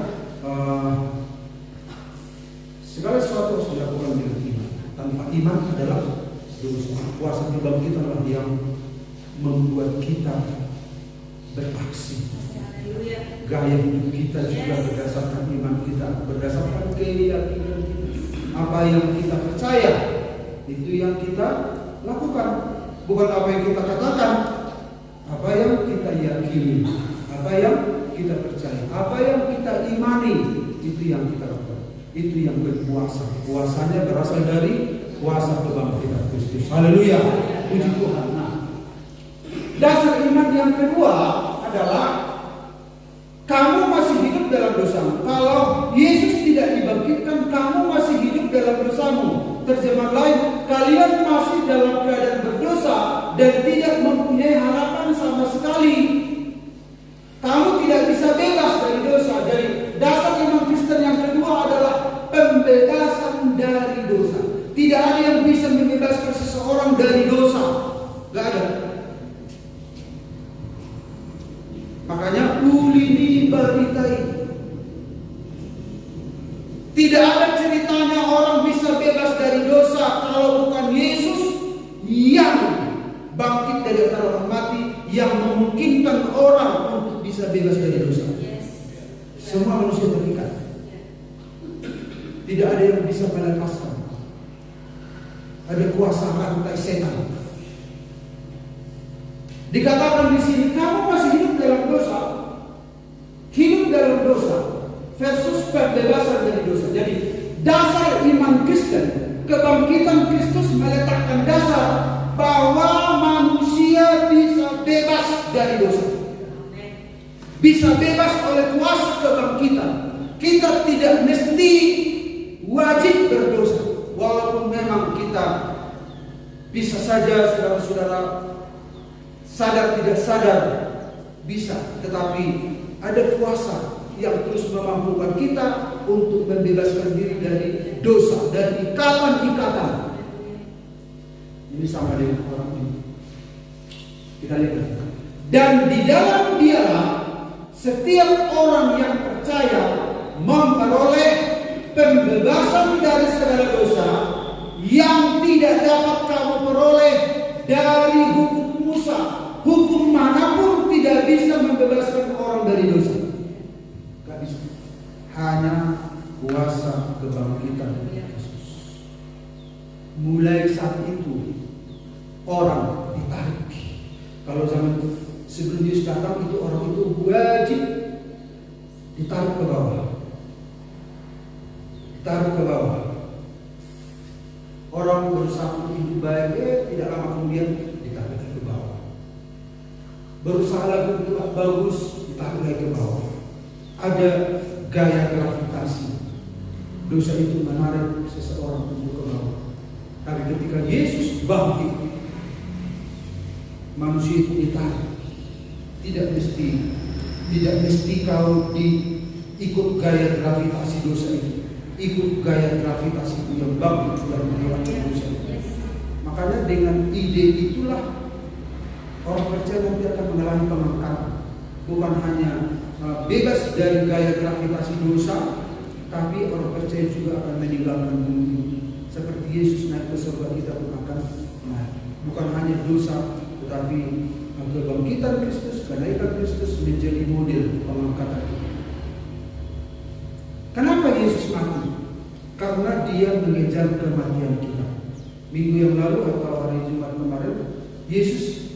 segala sesuatu harus dilakukan dengan iman. Tanpa iman adalah dosa. Kuasa kebangkitan adalah yang membuat kita beraksi. Gaya hidup kita juga berdasarkan iman kita, berdasarkan keyakinan kita. Apa yang kita percaya, itu yang kita lakukan. Bukan apa yang kita katakan, apa yang kita yakini, apa yang kita percaya, apa yang kita imani, itu yang kita lakukan. Itu yang berkuasa. Kuasanya berasal dari kuasa kebangkitan Kristus. Haleluya. Puji Tuhan. Nah, dasar iman yang kedua adalah kamu masih hidup dalam dosamu. Kalau Yesus tidak dibangkitkan, kamu masih hidup dalam dosamu. Terjemahan lain, kalian masih dalam keadaan berdosa dan tidak mempunyai harapan sama sekali. Kamu tidak bisa bebas dari dosa. Jadi dasar iman Kristen yang kedua adalah pembebasan dari dosa. Tidak ada yang bisa membebaskan seseorang dari dosa. Gak ada. Makanya ulini baritai. Tidak ada ceritanya orang bisa bebas dari dosa kalau bukan Yesus yang bangkit dari antara orang mati, yang memungkinkan orang untuk bisa bebas dari dosa. Semua manusia terikat. Tidak ada yang bisa melepaskan. Ada kuasa rantai setan. Dikatakan di sini, kamu masih hidup dalam dosa. Hidup dalam dosa versus pembebasan dari dosa. Jadi dasar iman Kristen, kebangkitan Kristus meletakkan dasar bahwa manusia bisa bebas dari dosa. Bisa bebas oleh kuasa kebangkitan. Kita tidak mesti wajib berdosa. Walaupun memang kita bisa saja saudara-saudara sadar tidak sadar bisa, tetapi ada kuasa yang terus memampukan kita untuk membebaskan diri dari dosa, dari ikatan-ikatan. Ini sama dengan orang ini. Kita lihat. Dan di dalam dialah setiap orang yang percaya memperoleh pembebasan dari segala dosa yang tidak dapat kamu peroleh dari hukum Musa. Hukum manapun tidak bisa membebaskan orang dari dosa. Gak bisa. Hanya kuasa kebangkitan Yesus. Mulai saat itu orang ditarik. Kalau zaman sebelum Yesus datang itu orang itu wajib ditarik ke bawah. Ditarik ke bawah. Orang berusaha untuk hidup baik, tidak lama kemudian ditarik ke bawah. Berusaha lagi untuk bagus, ditarik lagi ke bawah. Ada gaya gravitasi. Dosa itu menarik seseorang untuk ke bawah. Tapi ketika Yesus bangkit, manusia itu ditarik. Tidak mesti kau diikut gaya gravitasi dosa itu. Ikut gaya gravitasi itu yang bangkit yang menghilangkan dosa. Makanya dengan ide itulah orang percaya nanti akan mengalami pengangkatan. Bukan hanya bebas dari gaya gravitasi dosa, tapi orang percaya juga akan meninggalkan bumi. Seperti Yesus naik ke surga, kita pun akan naik. Bukan hanya dosa, tetapi kebangkitan Kristus, kenaikan Kristus menjadi model pengangkatan. Kenapa Yesus mati? Karena dia mengejar kematian kita. Minggu yang lalu atau hari Jumat kemarin, Yesus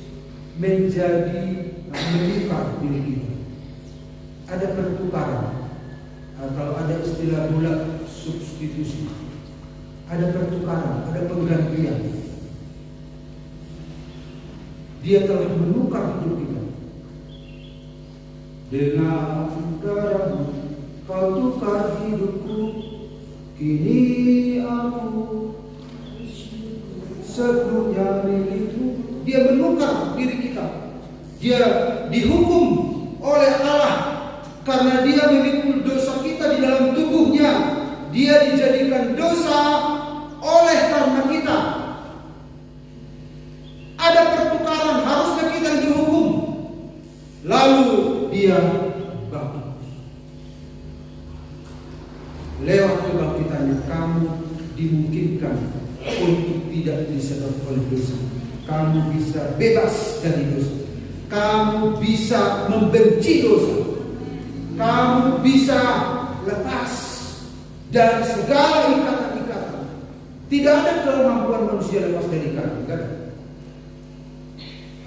menjadi menukar diri kita. Ada pertukaran. Kalau ada istilah bulat substitusi. Ada pertukaran, ada penggantian. Dia telah menukar hidup kita. Dengan darahmu kau tukar hidupku, kini aku sepenuhnya milikmu. Dia menukar diri kita. Dia dihukum oleh Allah karena dia memikul dosa kita di dalam tubuh dia dijadikan dosa oleh karena kita. Ada pertukaran, harusnya kita dihukum. Lalu dia bangkit. Lewat kebangkitannya kamu dimungkinkan untuk tidak disedot oleh dosa. Kamu bisa bebas dari dosa. Kamu bisa membenci dosa. Kamu bisa lepas dari segala ikatan-ikatan. Tidak ada kemampuan manusia lepas dari ikatan. Tidak ada.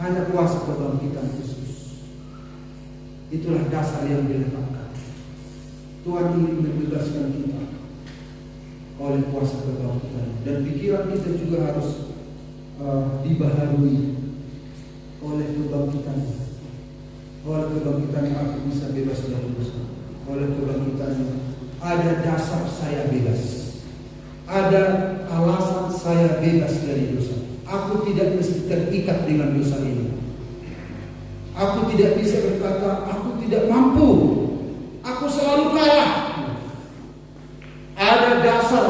Hanya kuasa kebangkitan Kristus. Itulah dasar yang diletakkan. Tuhan ingin membebaskan kita oleh kuasa kebangkitan. Dan pikiran kita juga harus dibaharui oleh kebangkitan. Oleh kebangkitan yang aku bisa bebas dari dosa. Oleh kebangkitan ada dasar saya bebas. Ada alasan saya bebas dari dosa. Aku tidak mesti terikat dengan dosa ini. Aku tidak bisa berkata, aku tidak mampu. Aku selalu kalah. Ada dasar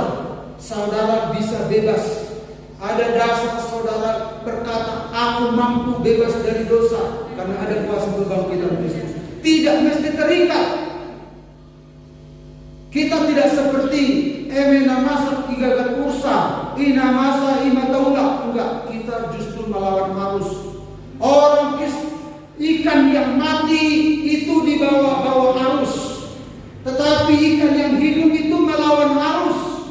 saudara bisa bebas. Ada dasar saudara berkata, aku mampu bebas dari dosa. Karena ada kuasa kebangkitan Kristus. Tidak mesti terikat. Kita tidak seperti emena masa igagat kursa, ina masa ima taula. Enggak, kita justru melawan arus. Orang ikan yang mati itu dibawa-bawa arus. Tetapi ikan yang hidup itu melawan arus.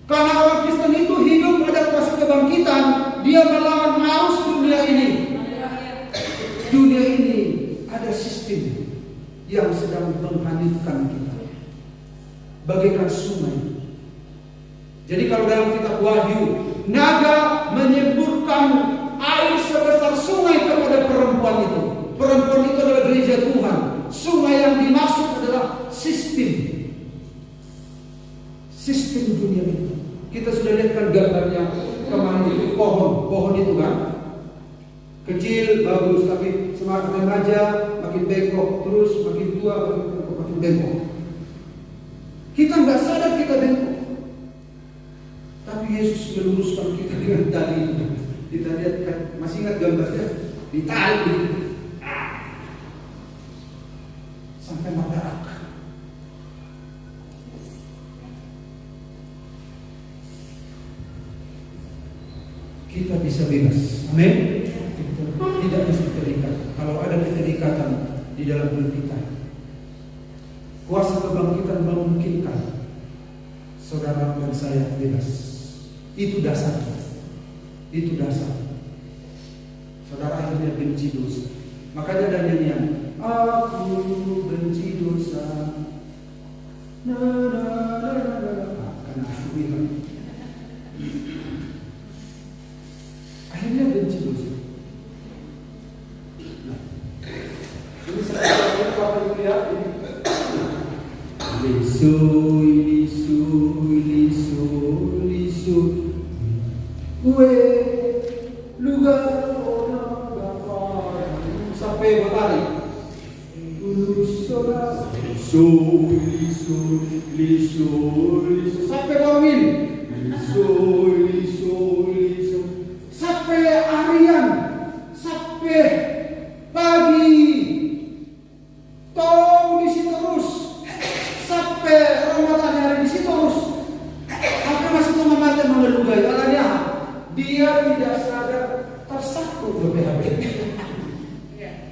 Karena orang Kristen itu hidup pada kuasa kebangkitan, dia melawan arus dunia ini. Dunia ini ada sistem yang sedang menghanyutkan kita. Bagaikan sungai. Jadi kalau dalam kitab Wahyu, naga menyemburkan air sebesar sungai kepada perempuan itu. Perempuan itu adalah gereja Tuhan. Sungai yang dimaksud adalah sistem dunia itu. Kita sudah lihat kan gambarnya kemarin itu pohon itu kan kecil bagus, tapi semakin remaja makin bengkok, terus makin tua makin bengkok. Kita nggak sadar kita bengkok. Tapi Yesus meluruskan kita dengan tali. Kita lihat kan, masih ingat gambarnya? Ditarik sampai mata. Kita bisa bebas. Amin. Tidak mesti terikat. Kalau ada keterikatan di dalam hidup kita, kuasa kebangkitan memungkinkan saudara dan saya bebas. Itu dasar. Itu dasar. Saudara akhirnya benci dosa. Makanya ada nyanyian, aku benci dosa. Karena aku bilang, akhirnya benci dosa. Nah, ini saya apa lihat ini. Lisu, gue lugar orang gapar sampai bertari. Lisu sampai bangun. Lisu sampai harian, sampai pagi. Tong di situ terus sampai Ramadan hari di situ terus. Apa masih tengah mata mengelugai? Karena dia tidak sadar tersangkut BPHB.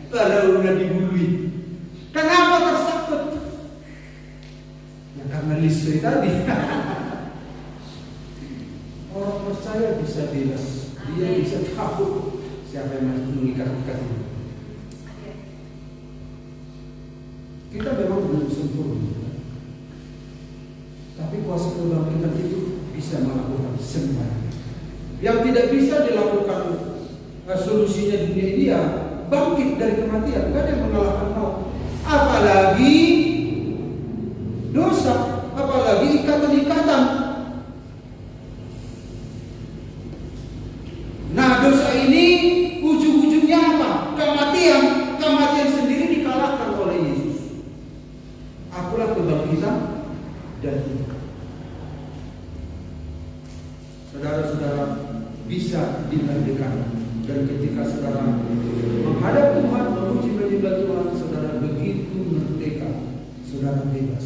Kalau udah dibului. Kenapa tersangkut? Ya karena lisu tadi. Orang percaya bisa bebas. Dia bisa tahu siapa yang masih mengikat-ikat ini. Kita memang belum sempurna. Tapi kuasa kebangkitan itu bisa melakukan semuanya. Yang tidak bisa dilakukan solusinya dunia ini ya bangkit dari kematian. Gak ada yang mengalahkan maut. Apalagi dosa, apalagi ikatan-ikatan. Nah dosa ini ujung-ujungnya apa? Kematian. Kematian sendiri dikalahkan oleh Yesus. Akulah kebangkitan dan hidup. dimerdekakan. Dan ketika saudara menghadap Tuhan, memuji menyembah Tuhan, saudara begitu merdeka, saudara bebas.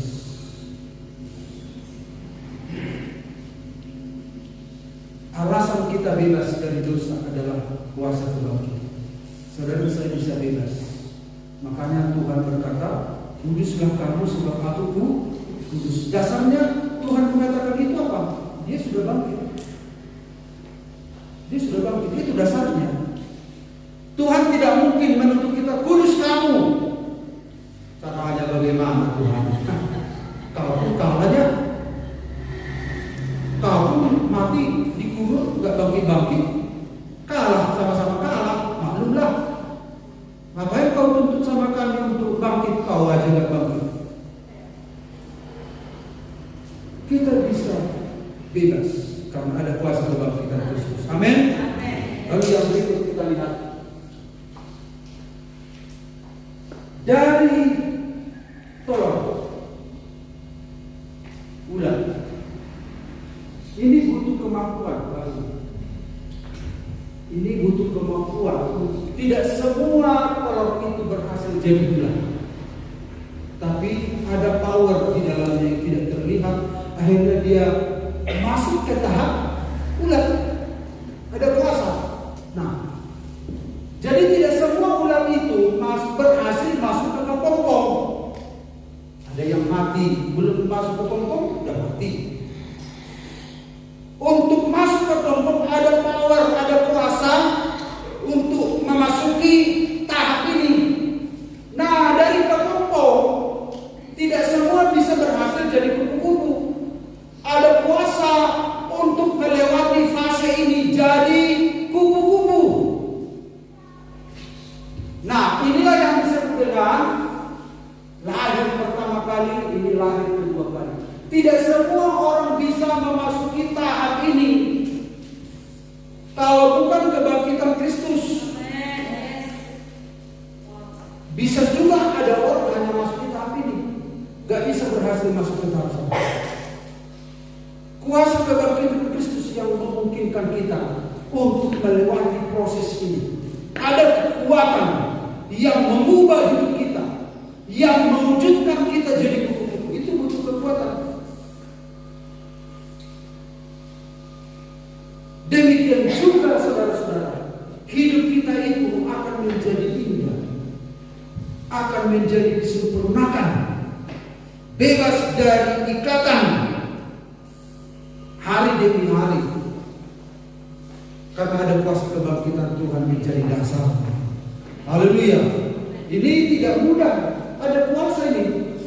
Alasan kita bebas dari dosa adalah kuasa kebangkitan. Saudara, saya bisa bebas. Makanya Tuhan berkata, kuduslah kamu sebab aku kudus. Dasarnya Tuhan mengatakan itu apa? Dia sudah bangkit. Dia sudah bangkit. Itu dasarnya. Tuhan tidak mungkin menuntut kita kudus kamu. Caranya bagaimana Tuhan? Kau aja. Kau mati dikubur nggak bangkit-bangkit, kalah, sama-sama kalah, maklumlah. Ngapain kau tuntut sama kami untuk bangkit? Kau aja nggak bangkit. Kita bisa bebas karena ada kuasa kebangkitan Kristus. Amin. Lalu yang berikut kita lihat dari tolong ulang. Ini butuh kemampuan baru. Ini butuh kemampuan. Tidak semua telur itu berhasil jadi bulat. Tapi ada power di dalamnya yang tidak terlihat. Akhirnya dia masuk ke tahap ulat. Ada kuasa. Nah, jadi tidak semua ulat itu berhasil masuk ke kepompong. Ada yang mati belum masuk ke kepompong, sudah mati. Untuk masuk ke kelompok ada power, ada kuasa untuk memasuki tahap ini. Nah, dari kelompok tidak semua bisa berhasil jadi kupu-kupu. Ada kuasa untuk melewati fase ini jadi kupu-kupu. Nah, inilah yang disebut dengan lahir pertama kali, ini lahir kedua kali. Tidak semua orang bisa memasuki tahap ini kalau bukan kebangkitan Kristus. Bisa juga ada orang hanya masuk ke tahap ini, gak bisa berhasil masuk ke tahap sana. Kuasa kebangkitan Kristus yang memungkinkan kita untuk melewati proses ini. Ada kekuatan yang mengubah hidup kita, yang mewujudkan kita jadi kupu-kupu. Itu butuh kekuatan. Demikian juga saudara-saudara, hidup kita itu akan menjadi indah, akan menjadi disempurnakan, bebas dari ikatan hari demi hari. Karena ada kuasa kebangkitan Tuhan menjadi dasar. Haleluya. Ini tidak mudah. Ada kuasa ini.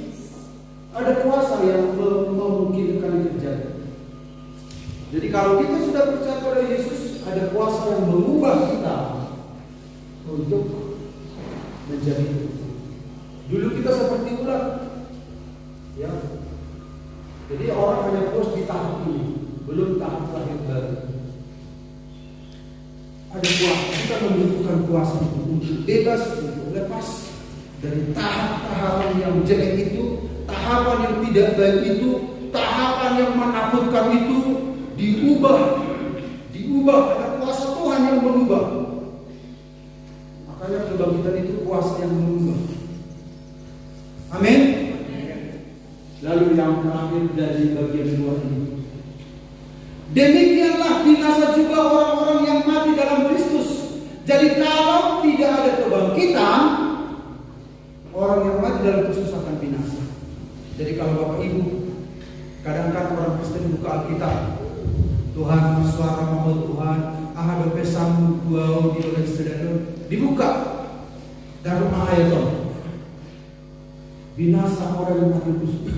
Ada kuasa yang memungkinkan terjadi. Jadi kalau kita sudah percaya pada Yesus, ada kuasa yang mengubah kita untuk menjadi. Dulu kita seperti ulat, ya. Jadi orang hanya puas di tahap ini, belum tahap lahir baru. Ada kuasa, kita membutuhkan kuasa itu untuk bebas, untuk lepas dari tahap-tahapan yang jelek itu, tahapan yang tidak baik itu, tahapan yang menakutkan itu. Diubah, ada kuasa Tuhan yang mengubah. Makanya kebangkitan itu kuasa yang mengubah. Amin. Lalu yang terakhir dari bagian dua ini, demikianlah binasa juga orang-orang yang mati dalam Kristus. Jadi kalau tidak ada kebangkitan, orang yang mati dalam Kristus akan binasa. Jadi kalau Bapak Ibu kadang-kadang orang Kristen buka Alkitab, Tuhan suara mau Tuhan, ada pesan buau di oleh sedang dibuka dari rumah ayat binasa orang yang mati khusus.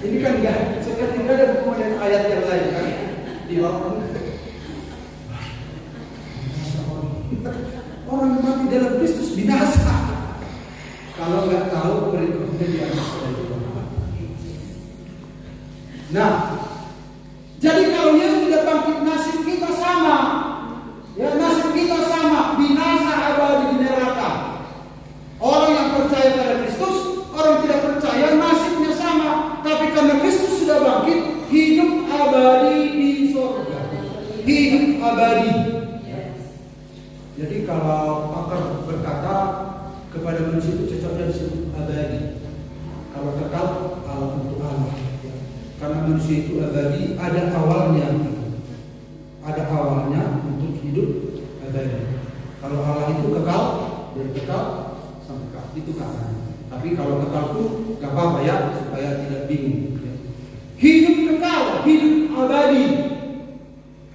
Ini kan ya, seperti ada kemudian ayat yang lain kan di bawah. Orang yang mati dalam Kristus binasa. Kalau nggak tahu berikutnya di atas itu. Nah, jadi kalau Yesus sudah bangkit, nasib kita sama. Ya, nasib kita sama, binasa abadi di neraka. Orang yang percaya pada Kristus, orang tidak percaya nasibnya sama. Tapi karena Kristus sudah bangkit, hidup abadi di kepada manusia itu cocoknya disebut abadi. Kalau kekal, Allah untuk Allah. Ya. Karena manusia itu abadi, ada awalnya. Ada awalnya untuk hidup abadi. Kalau Allah itu kekal, dari kekal sampai kekal. Itu kan. Tapi kalau kekal pun gak apa-apa ya, supaya tidak bingung. Ya. Hidup kekal, hidup abadi.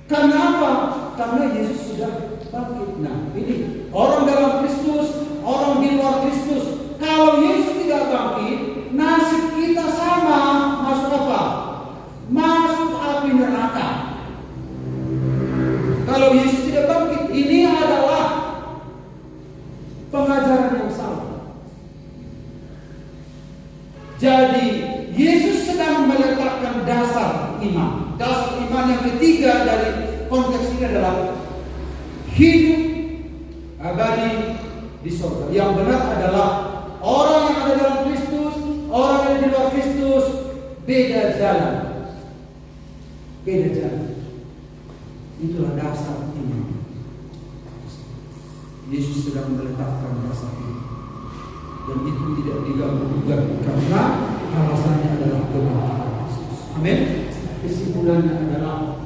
Karena apa? Karena Yesus sudah bangkit. Nah, ini orang dalam Kristus, orang di luar Kristus. Kalau Yesus tidak bangkit, nasib kita sama. Masuk apa? Masuk api neraka. Kalau Yesus tidak bangkit, ini adalah pengajaran yang salah. Jadi Yesus sedang meletakkan dasar iman. Dasar iman yang ketiga dari konteks ini adalah hidup abadi di surga. Yang benar adalah orang yang ada dalam Kristus, orang yang di luar Kristus, beda jalan. Beda jalan. Itulah dasar iman. Yesus sedang meletakkan dasar iman. Dan itu tidak diganggu-gugat karena alasannya adalah kebangkitan Kristus. Amin. Kesimpulannya adalah,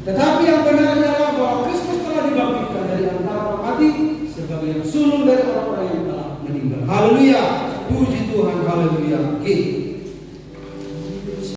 tetapi yang benar adalah bahwa Kristus telah dibangkitkan dari antara orang mati sebagai yang sulung dari orang-orang yang telah meninggal. Haleluya. Puji Tuhan. Haleluya. Oke.